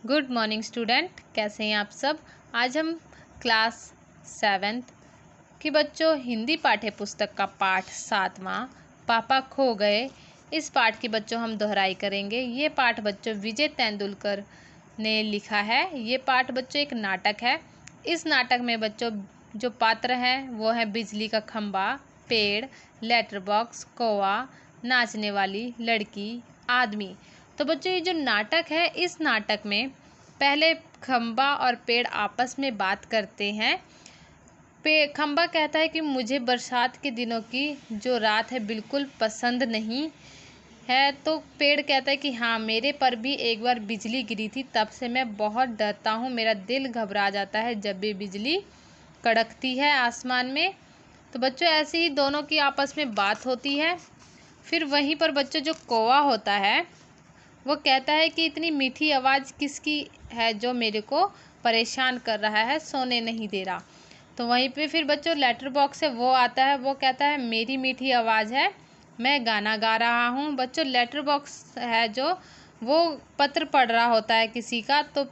Good morning student, कैसे हैं आप सब। आज हम क्लास 7th की बच्चों हिंदी पाठ्य पुस्तक का पाठ 7वां पापा खो गए, इस पाठ की बच्चों हम दोहराई करेंगे। ये पाठ बच्चों विजय तेंदुलकर ने लिखा है। ये पाठ बच्चों एक नाटक है। इस नाटक में बच्चों जो पात्र हैं वो है बिजली का खंभा, पेड़, लेटर बॉक्स, कौवा, नाचने वाली लड़की, आदमी। तो बच्चों ये जो नाटक है, इस नाटक में पहले खंबा और पेड़ आपस में बात करते हैं। खंबा कहता है कि मुझे बरसात के दिनों की जो रात है बिल्कुल पसंद नहीं है। तो पेड़ कहता है कि हाँ, मेरे पर भी एक बार बिजली गिरी थी, तब से मैं बहुत डरता हूँ। मेरा दिल घबरा जाता है जब भी बिजली कड़कती है आसमान में। तो बच्चों ऐसे ही दोनों की आपस में बात होती है। फिर वहीं पर बच्चों जो कौवा होता है वो कहता है कि इतनी मीठी आवाज़ किसकी है जो मेरे को परेशान कर रहा है, सोने नहीं दे रहा। तो वहीं पे फिर बच्चों लेटर बॉक्स से वो आता है, वो कहता है मेरी मीठी आवाज़ है, मैं गाना गा रहा हूँ। बच्चों लेटर बॉक्स है जो वो पत्र पढ़ रहा होता है किसी का। तो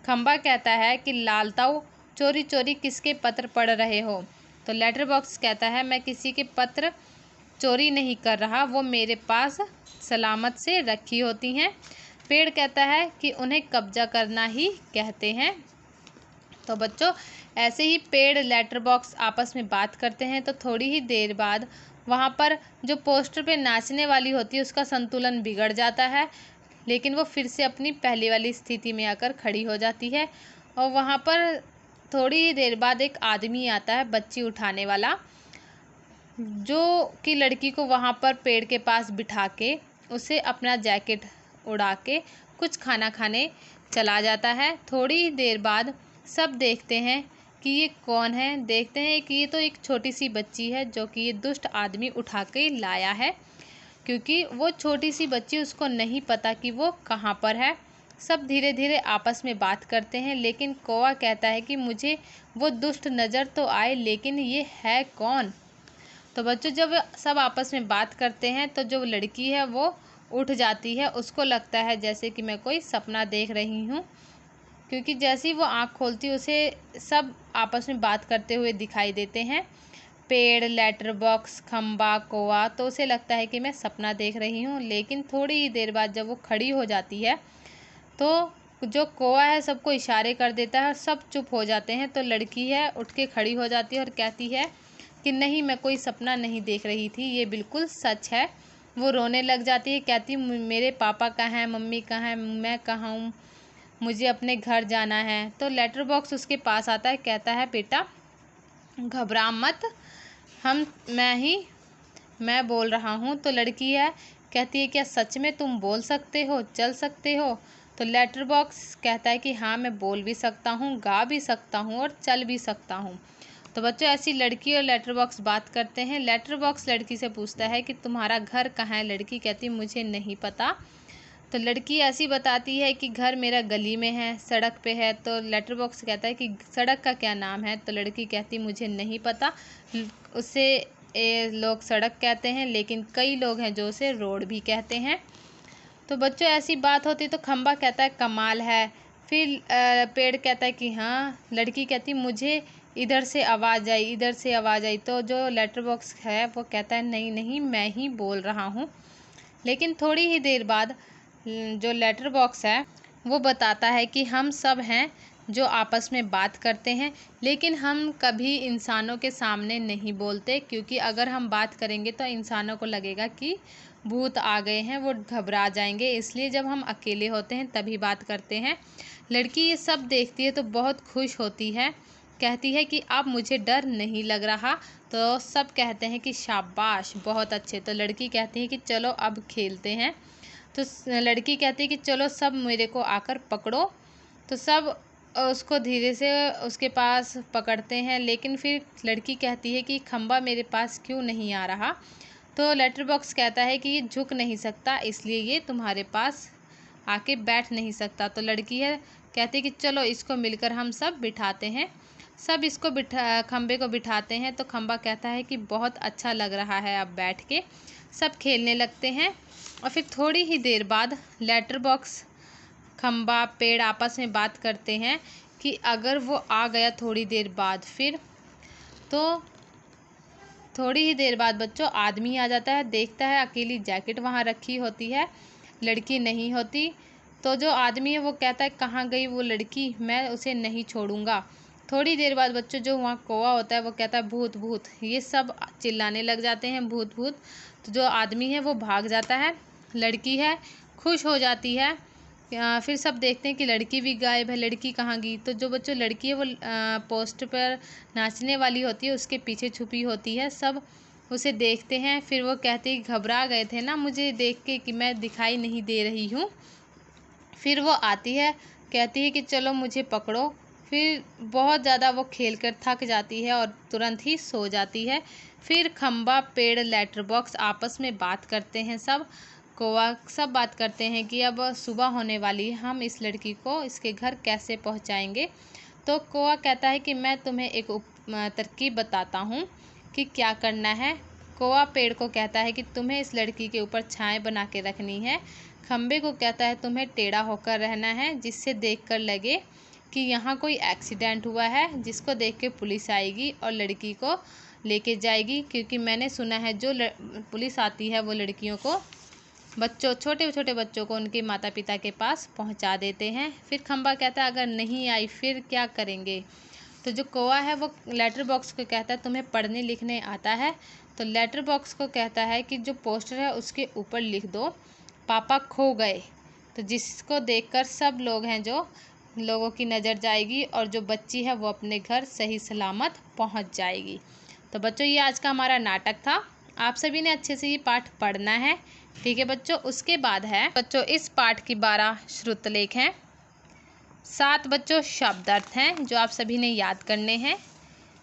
खंबा कहता है कि लालताऊ, चोरी चोरी किसके पत्र पढ़ रहे हो। तो लेटर बॉक्स कहता है मैं किसी के पत्र चोरी नहीं कर रहा, वो मेरे पास सलामत से रखी होती हैं। पेड़ कहता है कि उन्हें कब्जा करना ही कहते हैं। तो बच्चों ऐसे ही पेड़ लेटर बॉक्स आपस में बात करते हैं। तो थोड़ी ही देर बाद वहाँ पर जो पोस्टर पे नाचने वाली होती है उसका संतुलन बिगड़ जाता है, लेकिन वो फिर से अपनी पहले वाली स्थिति में आकर खड़ी हो जाती है। और वहाँ पर थोड़ी ही देर बाद एक आदमी आता है, बच्ची उठाने वाला, जो कि लड़की को वहाँ पर पेड़ के पास बिठा के उसे अपना जैकेट उड़ा के कुछ खाना खाने चला जाता है। थोड़ी ही देर बाद सब देखते हैं कि ये कौन है। देखते हैं कि ये तो एक छोटी सी बच्ची है जो कि ये दुष्ट आदमी उठा के लाया है, क्योंकि वो छोटी सी बच्ची, उसको नहीं पता कि वो कहाँ पर है। सब धीरे धीरे आपस में बात करते हैं, लेकिन कौवा कहता है कि मुझे वो दुष्ट नज़र तो आए, लेकिन ये है कौन। तो बच्चों जब सब आपस में बात करते हैं तो जो लड़की है वो उठ जाती है। उसको लगता है जैसे कि मैं कोई सपना देख रही हूँ, क्योंकि जैसे ही वो आँख खोलती उसे सब आपस में बात करते हुए दिखाई देते हैं। पेड़, लेटर बॉक्स, खंबा, कौवा। तो उसे लगता है कि मैं सपना देख रही हूँ। लेकिन थोड़ी ही देर बाद जब वो खड़ी हो जाती है तो जो कौवा है सबको इशारे कर देता है और सब चुप हो जाते हैं। तो लड़की है उठ के खड़ी हो जाती है और कहती है कि नहीं, मैं कोई सपना नहीं देख रही थी, ये बिल्कुल सच है। वो रोने लग जाती है, कहती मेरे पापा कहाँ हैं, मम्मी कहाँ हैं, मैं कहाँ हूँ, मुझे अपने घर जाना है। तो लेटर बॉक्स उसके पास आता है, कहता है बेटा घबरा मत, मैं बोल रहा हूँ। तो लड़की है कहती है क्या सच में तुम बोल सकते हो, चल सकते हो। तो लेटर बॉक्स कहता है कि हाँ, मैं बोल भी सकता हूँ, गा भी सकता हूँ और चल भी सकता हूँ। तो बच्चों ऐसी लड़की और लेटर बॉक्स बात करते हैं। लेटर बॉक्स लड़की से पूछता है कि तुम्हारा घर कहाँ है। लड़की कहती मुझे नहीं पता। तो लड़की ऐसी बताती है कि घर मेरा गली में है, सड़क पे है। तो लेटर बॉक्स कहता है कि सड़क का क्या नाम है। तो लड़की कहती मुझे नहीं पता, उसे लोग सड़क कहते हैं, लेकिन कई लोग हैं जो उसे रोड भी कहते हैं। तो बच्चों ऐसी बात होती तो खंबा कहता है कमाल है। फिर पेड़ कहता है कि हाँ। लड़की कहती मुझे इधर से आवाज़ आई, इधर से आवाज़ आई। तो जो लेटर बॉक्स है वो कहता है नहीं नहीं, मैं ही बोल रहा हूँ। लेकिन थोड़ी ही देर बाद जो लेटर बॉक्स है वो बताता है कि हम सब हैं जो आपस में बात करते हैं, लेकिन हम कभी इंसानों के सामने नहीं बोलते, क्योंकि अगर हम बात करेंगे तो इंसानों को लगेगा कि भूत आ गए हैं, वो घबरा जाएंगे। इसलिए जब हम अकेले होते हैं तभी बात करते हैं। लड़की ये सब देखती है तो बहुत खुश होती है, कहती है कि अब मुझे डर नहीं लग रहा। तो सब कहते हैं कि शाबाश, बहुत अच्छे। तो लड़की कहती है कि चलो अब खेलते हैं। तो लड़की कहती है कि चलो सब मेरे को आकर पकड़ो। तो सब उसको धीरे से उसके पास पकड़ते हैं, लेकिन फिर लड़की कहती है कि खंबा मेरे पास क्यों नहीं आ रहा। तो लेटर बॉक्स कहता है कि ये झुक नहीं सकता, इसलिए ये तुम्हारे पास आके बैठ नहीं सकता। तो लड़की है कहती है कि चलो इसको मिलकर हम सब बिठाते हैं। सब इसको खंबे को बिठाते हैं। तो खंबा कहता है कि बहुत अच्छा लग रहा है अब बैठ के। सब खेलने लगते हैं। और फिर थोड़ी ही देर बाद लेटर बॉक्स खंबा पेड़ आपस में बात करते हैं कि अगर वो आ गया थोड़ी देर बाद, फिर तो थोड़ी ही देर बाद बच्चों आदमी आ जाता है, देखता है अकेली जैकेट वहाँ रखी होती है, लड़की नहीं होती। तो जो आदमी है वो कहता है कहाँ गई वो लड़की, मैं उसे नहीं छोड़ूंगा। थोड़ी देर बाद बच्चों जो वहाँ कौवा होता है वो कहता है भूत भूत, ये सब चिल्लाने लग जाते हैं भूत भूत। तो जो आदमी है वो भाग जाता है, लड़की है खुश हो जाती है। फिर सब देखते हैं कि लड़की भी गायब है, लड़की कहाँ गई। तो जो बच्चों लड़की है वो पोस्ट पर नाचने वाली होती है, उसके पीछे छुपी होती है। सब उसे देखते हैं, फिर वो कहते हैं घबरा गए थे ना मुझे देख के कि मैं दिखाई नहीं दे रही हूँ। फिर वो आती है, कहती है कि चलो मुझे पकड़ो। फिर बहुत ज़्यादा वो खेल कर थक जाती है और तुरंत ही सो जाती है। फिर खंबा पेड़ लेटर बॉक्स आपस में बात करते हैं, सब कौवा सब बात करते हैं कि अब सुबह होने वाली है, हम इस लड़की को इसके घर कैसे पहुंचाएंगे। तो कौवा कहता है कि मैं तुम्हें एक तरकीब बताता हूँ कि क्या करना है। कौवा पेड़ को कहता है कि तुम्हें इस लड़की के ऊपर छाया बना के रखनी है। खंबे को कहता है तुम्हें टेढ़ा होकर रहना है, जिससे देखकर लगे कि यहाँ कोई एक्सीडेंट हुआ है, जिसको देख के पुलिस आएगी और लड़की को लेके जाएगी। क्योंकि मैंने सुना है जो पुलिस आती है वो लड़कियों को, बच्चों छोटे छोटे बच्चों को उनके माता पिता के पास पहुंचा देते हैं। फिर खंबा कहता है अगर नहीं आई फिर क्या करेंगे। तो जो कौवा है वो लेटर बॉक्स को कहता है तुम्हें पढ़ने लिखने आता है। तो लेटर बॉक्स को कहता है कि जो पोस्टर है उसके ऊपर लिख दो पापा खो गए। तो जिसको देखकर सब लोग हैं जो लोगों की नज़र जाएगी और जो बच्ची है वो अपने घर सही सलामत पहुंच जाएगी। तो बच्चों ये आज का हमारा नाटक था, आप सभी ने अच्छे से ये पाठ पढ़ना है, ठीक है बच्चों। उसके बाद है बच्चों इस पाठ की 12 श्रुतलेख हैं, 7 बच्चों शब्दार्थ हैं जो आप सभी ने याद करने हैं।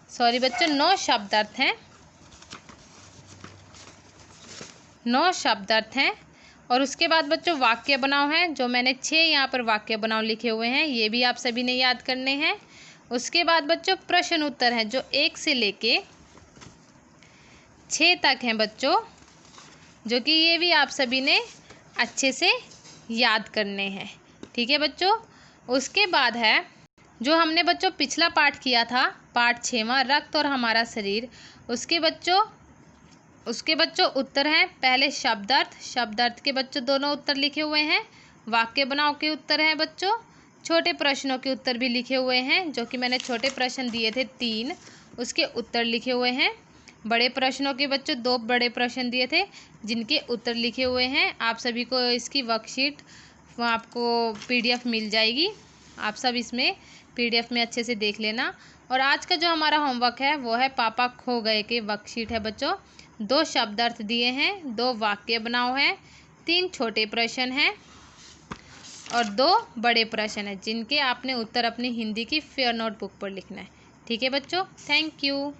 सॉरी बच्चों 9 शब्दार्थ हैं, 9 शब्दार्थ हैं। और उसके बाद बच्चों वाक्य बनाओ हैं, जो मैंने 6 यहाँ पर वाक्य बनाओ लिखे हुए हैं, ये भी आप सभी ने याद करने हैं। उसके बाद बच्चों प्रश्न उत्तर हैं जो 1 से लेके 6 तक हैं बच्चों, जो कि ये भी आप सभी ने अच्छे से याद करने हैं, ठीक है बच्चों। उसके बाद है जो हमने बच्चों पिछला पाठ किया था, पाठ 6वां रक्त और हमारा शरीर, उसके बच्चों उत्तर हैं। पहले शब्दार्थ के बच्चों दोनों उत्तर लिखे हुए हैं, वाक्य बनाओ के उत्तर हैं बच्चों, छोटे प्रश्नों के उत्तर भी लिखे हुए हैं, जो कि मैंने छोटे प्रश्न दिए थे 3, उसके उत्तर लिखे हुए हैं। बड़े प्रश्नों के बच्चों 2 बड़े प्रश्न दिए थे जिनके उत्तर लिखे हुए हैं। आप सभी को इसकी वर्कशीट आपको PDF मिल जाएगी, आप सब इसमें PDF में अच्छे से देख लेना। और आज का जो हमारा होमवर्क है वो है पापा खो गए के वर्कशीट है बच्चों। 2 शब्दार्थ दिए हैं, 2 वाक्य बनाओ हैं, 3 छोटे प्रश्न हैं और 2 बड़े प्रश्न हैं, जिनके आपने उत्तर अपनी हिंदी की फेयर नोटबुक पर लिखना है, ठीक है बच्चों। Thank you.